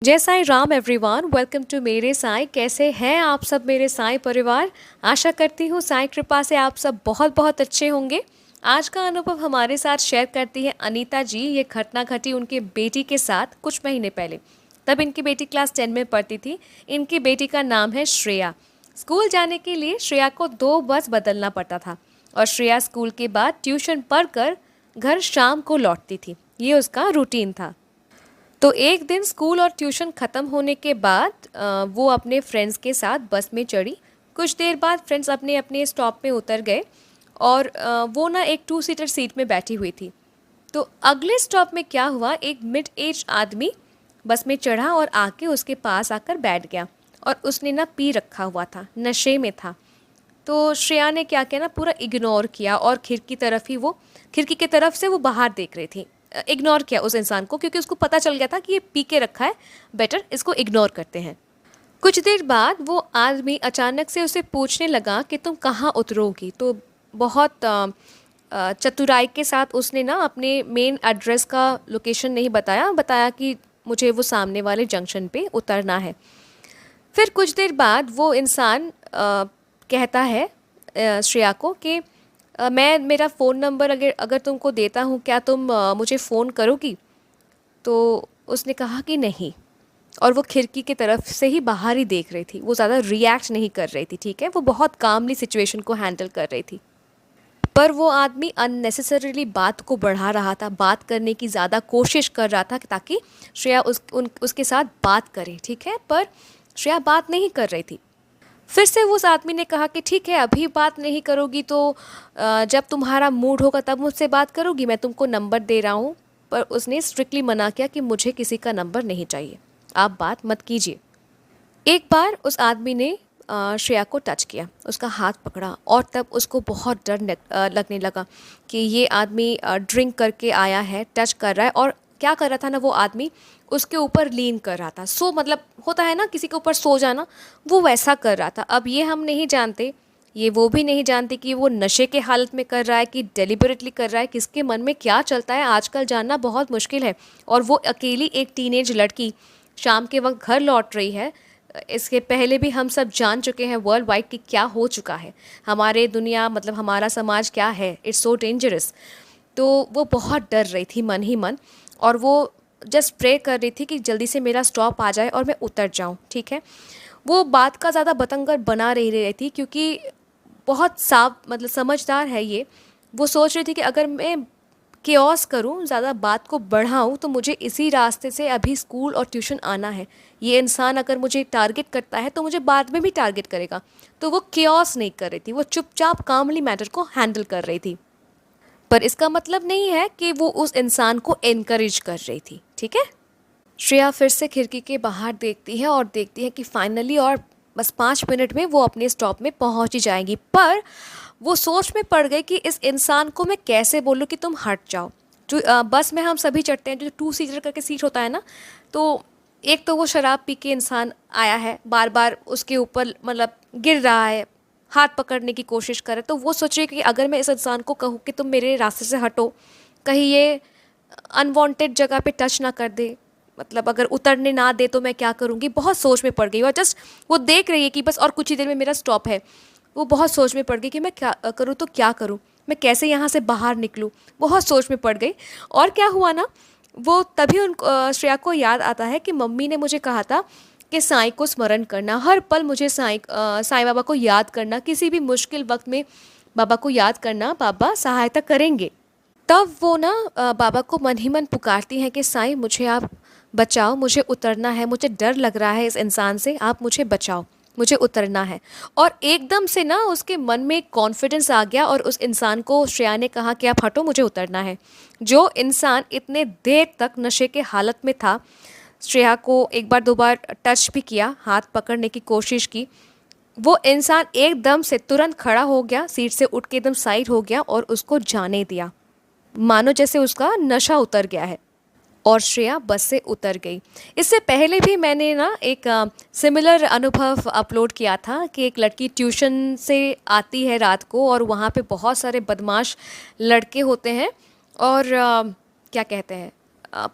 जय Sai Ram everyone, welcome to मेरे साईं। कैसे हैं आप सब मेरे साईं परिवार। आशा करती हूँ साईं कृपा से आप सब बहुत बहुत अच्छे होंगे। आज का अनुभव हमारे साथ शेयर करती है अनीता जी। ये घटना घटी उनके बेटी के साथ कुछ महीने पहले। तब इनकी बेटी क्लास 10 में पढ़ती थी। इनकी बेटी का नाम है श्रेया। स्कूल जाने के लिए श्रेया को 2 बस बदलना पड़ता था और श्रेया स्कूल के बाद ट्यूशन पढ़कर घर शाम को लौटती थी। ये उसका रूटीन था। तो एक दिन स्कूल और ट्यूशन ख़त्म होने के बाद वो अपने फ्रेंड्स के साथ बस में चढ़ी। कुछ देर बाद फ्रेंड्स अपने अपने स्टॉप पे उतर गए और वो ना एक 2 सीटर सीट में बैठी हुई थी। तो अगले स्टॉप में क्या हुआ, एक मिड एज आदमी बस में चढ़ा और आके उसके पास आकर बैठ गया और उसने ना पी रखा हुआ था, नशे में था। तो श्रेया ने क्या किया ना, पूरा इग्नोर किया और खिड़की की तरफ से वो बाहर देख रही थी। इग्नोर किया उस इंसान को, क्योंकि उसको पता चल गया था कि ये पी के रखा है, बेटर इसको इग्नोर करते हैं। कुछ देर बाद वो आदमी अचानक से उसे पूछने लगा कि तुम कहाँ उतरोगी। तो बहुत चतुराई के साथ उसने ना अपने मेन एड्रेस का लोकेशन नहीं बताया कि मुझे वो सामने वाले जंक्शन पे उतरना है। फिर कुछ देर बाद वो इंसान कहता है श्रेया को कि मैं मेरा फ़ोन नंबर अगर अगर तुमको देता हूँ, क्या तुम मुझे फ़ोन करोगी। तो उसने कहा कि नहीं, और वो खिड़की की तरफ से ही बाहर ही देख रही थी। वो ज़्यादा रिएक्ट नहीं कर रही थी, ठीक है, वो बहुत कामली सिचुएशन को हैंडल कर रही थी। पर वो आदमी अननेसेसरीली बात को बढ़ा रहा था, बात करने की ज़्यादा कोशिश कर रहा था ताकि श्रेया उसके साथ बात करे, ठीक है, पर श्रेया बात नहीं कर रही थी। फिर से उस आदमी ने कहा कि ठीक है, अभी बात नहीं करोगी तो जब तुम्हारा मूड होगा तब मुझसे बात करोगी, मैं तुमको नंबर दे रहा हूँ। पर उसने स्ट्रिक्टली मना किया कि मुझे किसी का नंबर नहीं चाहिए, आप बात मत कीजिए। एक बार उस आदमी ने श्रेया को टच किया, उसका हाथ पकड़ा और तब उसको बहुत डर लगने लगा कि ये आदमी ड्रिंक करके आया है, टच कर रहा है। और क्या कर रहा था ना, वो आदमी उसके ऊपर लीन कर रहा था। मतलब होता है ना किसी के ऊपर सो जाना, वो वैसा कर रहा था। अब ये हम नहीं जानते, ये वो भी नहीं जानते कि वो नशे के हालत में कर रहा है कि डेलिबरेटली कर रहा है। किसके मन में क्या चलता है आजकल जानना बहुत मुश्किल है। और वो अकेली एक टीनेज लड़की शाम के वक्त घर लौट रही है। इसके पहले भी हम सब जान चुके हैं वर्ल्ड वाइड कि क्या हो चुका है, हमारे दुनिया मतलब हमारा समाज क्या है, इट्स सो डेंजरस। तो वो बहुत डर रही थी मन ही मन, और वो जस्ट प्रे कर रही थी कि जल्दी से मेरा स्टॉप आ जाए और मैं उतर जाऊं, ठीक है। वो बात का ज़्यादा बतंगर बना रही थी, क्योंकि बहुत साफ मतलब समझदार है ये। वो सोच रही थी कि अगर मैं केओस करूं, ज़्यादा बात को बढ़ाऊं, तो मुझे इसी रास्ते से अभी स्कूल और ट्यूशन आना है। ये इंसान अगर मुझे टारगेट करता है तो मुझे बाद में भी टारगेट करेगा। तो वो केओस नहीं कर रही थी, वो चुपचाप कामली मैटर को हैंडल कर रही थी। पर इसका मतलब नहीं है कि वो उस इंसान को एनकरेज कर रही थी, ठीक है। श्रेया फिर से खिड़की के बाहर देखती है और देखती है कि फाइनली और बस 5 मिनट में वो अपने स्टॉप में पहुंच ही जाएंगी। पर वो सोच में पड़ गई कि इस इंसान को मैं कैसे बोलूँ कि तुम हट जाओ। जो बस में हम सभी चढ़ते हैं, जो 2 सीटर करके सीट होता है ना, तो एक तो वो शराब पी के इंसान आया है, बार बार उसके ऊपर मतलब गिर रहा है, हाथ पकड़ने की कोशिश करे। तो वो सोच रही है कि अगर मैं इस इंसान को कहूँ कि तुम मेरे रास्ते से हटो, कहीं ये अनवांटेड जगह पे टच ना कर दे, मतलब अगर उतरने ना दे तो मैं क्या करूँगी। बहुत सोच में पड़ गई और जस्ट वो देख रही है कि बस और कुछ ही देर में मेरा स्टॉप है। वो बहुत सोच में पड़ गई कि मैं क्या करूँ, तो क्या करूँ, मैं कैसे यहाँ से बाहर निकलूँ। बहुत सोच में पड़ गई। और क्या हुआ ना, वो तभी श्रेया को याद आता है कि मम्मी ने मुझे कहा था कि साईं को स्मरण करना, हर पल मुझे साईं बाबा को याद करना, किसी भी मुश्किल वक्त में बाबा को याद करना, बाबा सहायता करेंगे। तब वो ना बाबा को मन ही मन पुकारती हैं कि साईं मुझे आप बचाओ, मुझे उतरना है, मुझे डर लग रहा है इस इंसान से, आप मुझे बचाओ, मुझे उतरना है। और एकदम से ना उसके मन में कॉन्फिडेंस आ गया और उस इंसान को श्रेया ने कहा कि आप हटो, मुझे उतरना है। जो इंसान इतने देर तक नशे के हालत में था, श्रेया को एक बार 2 बार टच भी किया, हाथ पकड़ने की कोशिश की, वो इंसान एकदम से तुरंत खड़ा हो गया, सीट से उठ के एकदम साइड हो गया और उसको जाने दिया, मानो जैसे उसका नशा उतर गया है। और श्रेया बस से उतर गई। इससे पहले भी मैंने ना एक सिमिलर अनुभव अपलोड किया था कि एक लड़की ट्यूशन से आती है रात को और वहाँ पे बहुत सारे बदमाश लड़के होते हैं और क्या कहते हैं,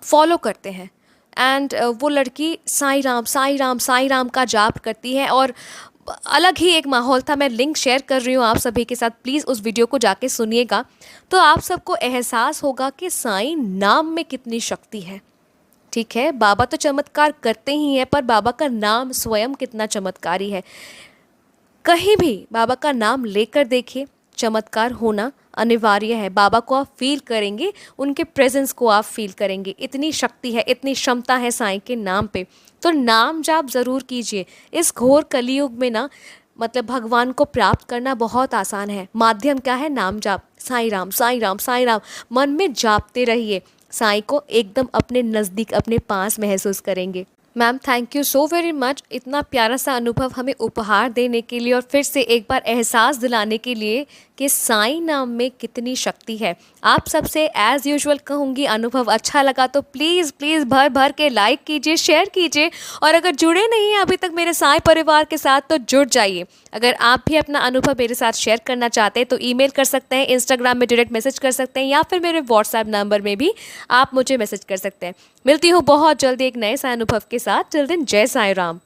फॉलो करते हैं, एंड वो लड़की साईं राम साईं राम साईं राम का जाप करती है और अलग ही एक माहौल था। मैं लिंक शेयर कर रही हूँ आप सभी के साथ, प्लीज़ उस वीडियो को जाके सुनिएगा तो आप सबको एहसास होगा कि साईं नाम में कितनी शक्ति है। ठीक है, बाबा तो चमत्कार करते ही हैं, पर बाबा का नाम स्वयं कितना चमत्कारी है। कहीं भी बाबा का नाम लेकर देखिए, चमत्कार होना अनिवार्य है। बाबा को आप फील करेंगे, उनके प्रेजेंस को आप फील करेंगे। इतनी शक्ति है, इतनी क्षमता है साईं के नाम पे। तो नाम जाप ज़रूर कीजिए। इस घोर कलयुग में ना मतलब भगवान को प्राप्त करना बहुत आसान है। माध्यम क्या है? नाम जाप। साईं राम साईं राम साईं राम मन में जापते रहिए। साईं को एकदम अपने नज़दीक, अपने पास महसूस करेंगे। Ma'am thank you so very much, इतना प्यारा सा अनुभव हमें उपहार देने के लिए और फिर से एक बार एहसास दिलाने के लिए कि साईं नाम में कितनी शक्ति है। आप सबसे एज़ यूजुअल कहूँगी, अनुभव अच्छा लगा तो प्लीज़ प्लीज़ भर भर के लाइक कीजिए, शेयर कीजिए और अगर जुड़े नहीं हैं अभी तक मेरे साईं परिवार के साथ तो जुड़ जाइए। अगर आप भी अपना अनुभव मेरे साथ शेयर करना चाहते हैं तो ईमेल कर सकते हैं, इंस्टाग्राम में डायरेक्ट मैसेज कर सकते हैं या फिर मेरे व्हाट्सएप नंबर में भी आप मुझे मैसेज कर सकते हैं। मिलती हूँ बहुत जल्दी एक नए सा अनुभव के साथ। टिल देन जय साईं राम।